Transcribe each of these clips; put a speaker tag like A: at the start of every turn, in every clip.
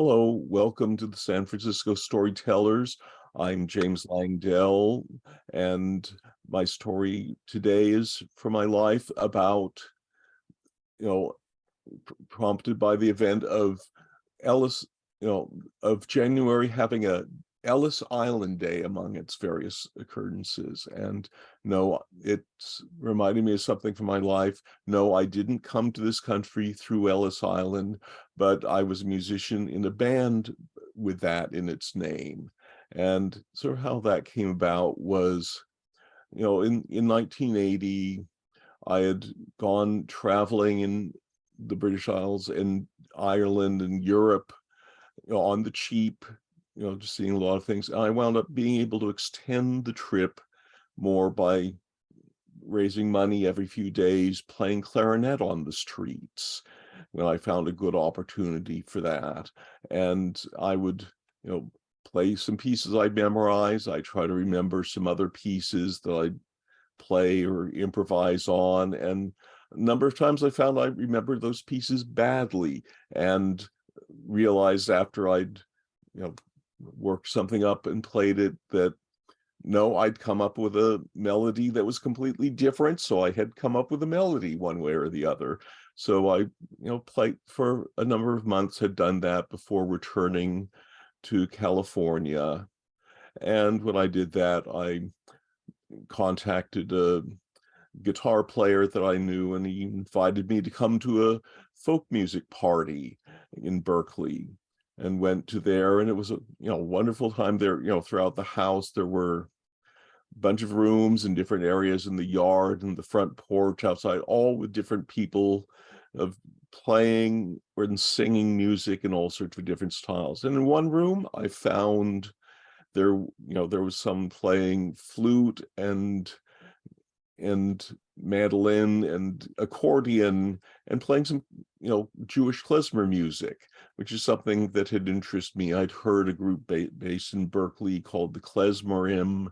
A: Hello, welcome to the San Francisco Storytellers. I'm James Langdell, and my story today is from my life about, you know, prompted by the event of Ellis, of January having a Ellis Island Day among its various occurrences. And no, it's reminding me of something from my life. No, I didn't come to this country through Ellis Island, but I was a musician in a band with that in its name. And sort of how that came about was, in 1980, I had gone traveling in the British Isles and Ireland and Europe, on the cheap, just seeing a lot of things. And I wound up being able to extend the trip more by raising money every few days, playing clarinet on the streets when I found a good opportunity for that. And I would, play some pieces I'd memorize. I try to remember some other pieces that I'd play or improvise on. And a number of times I found I remembered those pieces badly and realized after I'd, worked something up and played it that no, I'd come up with a melody that was completely different. So I had come up with a melody one way or the other. So I, played for a number of months, had done that before returning to California. And when I did that, I contacted a guitar player that I knew, and he invited me to come to a folk music party in Berkeley, and went to there, and it was a wonderful time there. Throughout the house there were a bunch of rooms in different areas in the yard and the front porch outside, all with different people of playing and singing music in all sorts of different styles. And in one room I found there was some playing flute and mandolin and accordion, and playing some, Jewish klezmer music, which is something that had interested me. I'd heard a group based in Berkeley called the Klezmerim,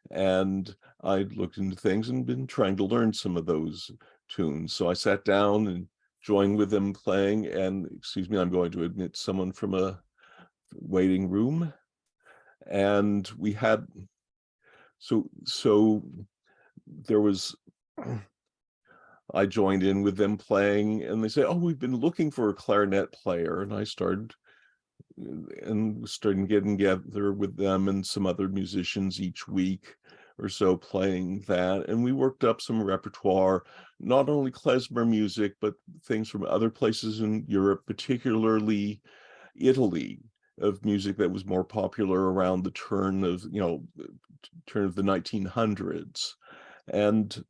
A: and I'd looked into things and been trying to learn some of those tunes. So I sat down and joined with them playing, and excuse me, I'm going to admit someone from a waiting room. And we had, so there was, I joined in with them playing, and they say, "Oh, we've been looking for a clarinet player." And I started getting together with them and some other musicians each week or so playing that. And we worked up some repertoire, not only klezmer music, but things from other places in Europe, particularly Italy, of music that was more popular around the turn of the 1900s. And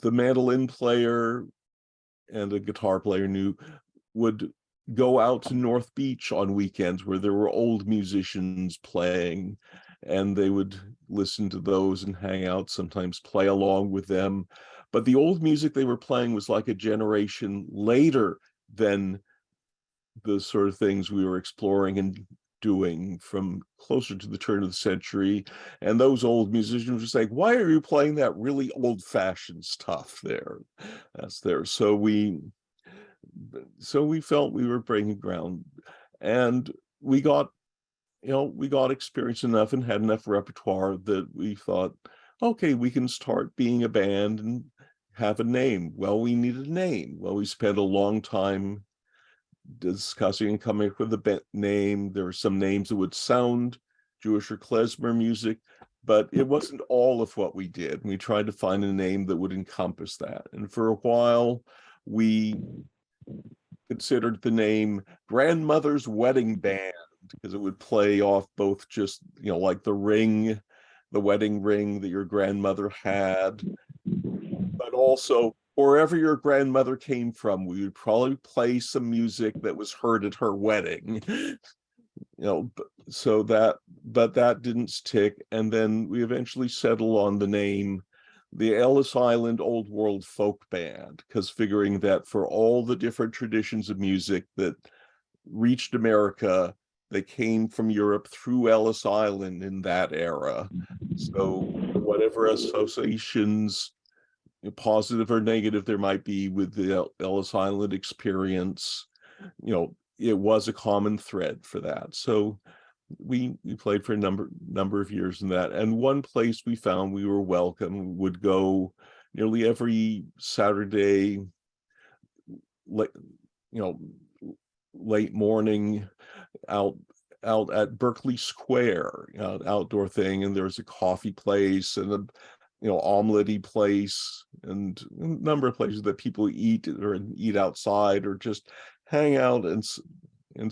A: the mandolin player and a guitar player would go out to North Beach on weekends where there were old musicians playing, and they would listen to those and hang out, sometimes play along with them. But the old music they were playing was like a generation later than the sort of things we were exploring and doing from closer to the turn of the century. And those old musicians were saying, "Why are you playing that really old-fashioned stuff there?" That's there. So we felt we were breaking ground, and we got experience enough and had enough repertoire that we thought, okay, we can start being a band and have a name. Well, we needed a name. Well, we spent a long time discussing and coming up with a name. There were some names that would sound Jewish or klezmer music, but it wasn't all of what we did. We tried to find a name that would encompass that. And for a while, we considered the name Grandmother's Wedding Band, because it would play off both just, like the wedding ring that your grandmother had, but also wherever your grandmother came from, we would probably play some music that was heard at her wedding. But that didn't stick. And then we eventually settled on the name, the Ellis Island Old World Folk Band, because figuring that for all the different traditions of music that reached America, they came from Europe through Ellis Island in that era. So whatever associations, positive or negative, there might be with the Ellis Island experience, it was a common thread for that. So we played for a number of years in that. And one place we found we were welcome, would go nearly every Saturday, late, you know, late morning, out at Berkeley Square, outdoor thing, and there's a coffee place and a omelette place and a number of places that people eat or eat outside or just hang out and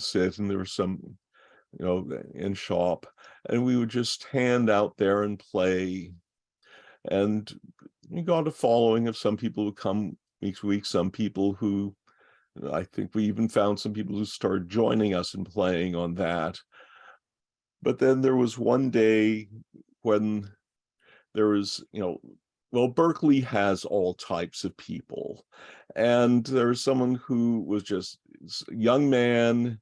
A: sit. And there was some in shop, and we would just stand out there and play. And we got a following of some people who come each week, some people who, I think we even found some people who started joining us and playing on that. But then there was one day when there was, well, Berkeley has all types of people. And there was someone who was just a young man,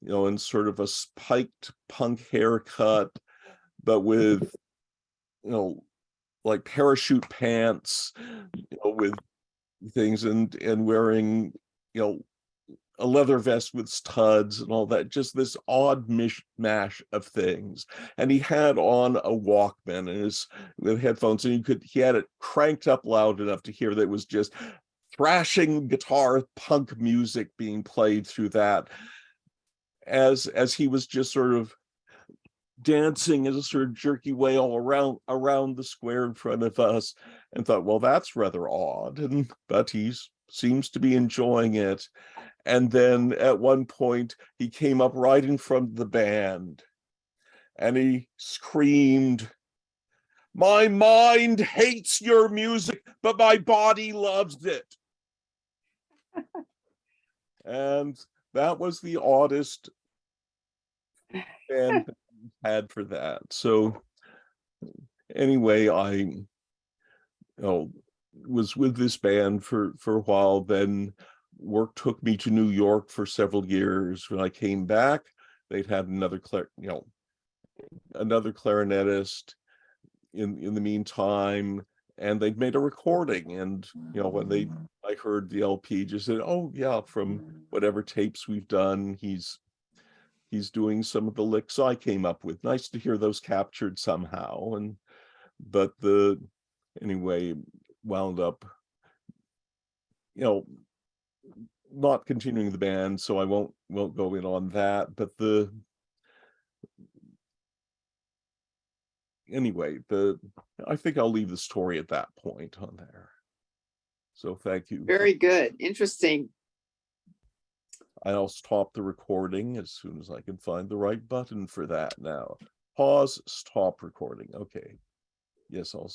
A: in sort of a spiked punk haircut, but with, like parachute pants, with things, and wearing, a leather vest with studs and all that, just this odd mishmash of things. And he had on a Walkman and with headphones, and he had it cranked up loud enough to hear that it was just thrashing guitar punk music being played through that, as he was just sort of dancing in a sort of jerky way all around the square in front of us, and thought, well, that's rather odd, but he seems to be enjoying it. And then at one point he came up right in front of the band and he screamed, "My mind hates your music, but my body loves it." And that was the oddest band had for that. So anyway, I was with this band for a while. Then work took me to New York for several years. When I came back, they'd had another clarinetist in the meantime, and they'd made a recording. And when I heard the LP, just said, "Oh yeah, from whatever tapes we've done, he's doing some of the licks I came up with. Nice to hear those captured somehow." And but anyway, wound up not continuing the band, so I won't go in on that. But I think I'll leave the story at that point on there. So thank you.
B: Very good. Interesting.
A: I'll stop the recording as soon as I can find the right button for that now. Pause, stop recording. Okay. Yes, I'll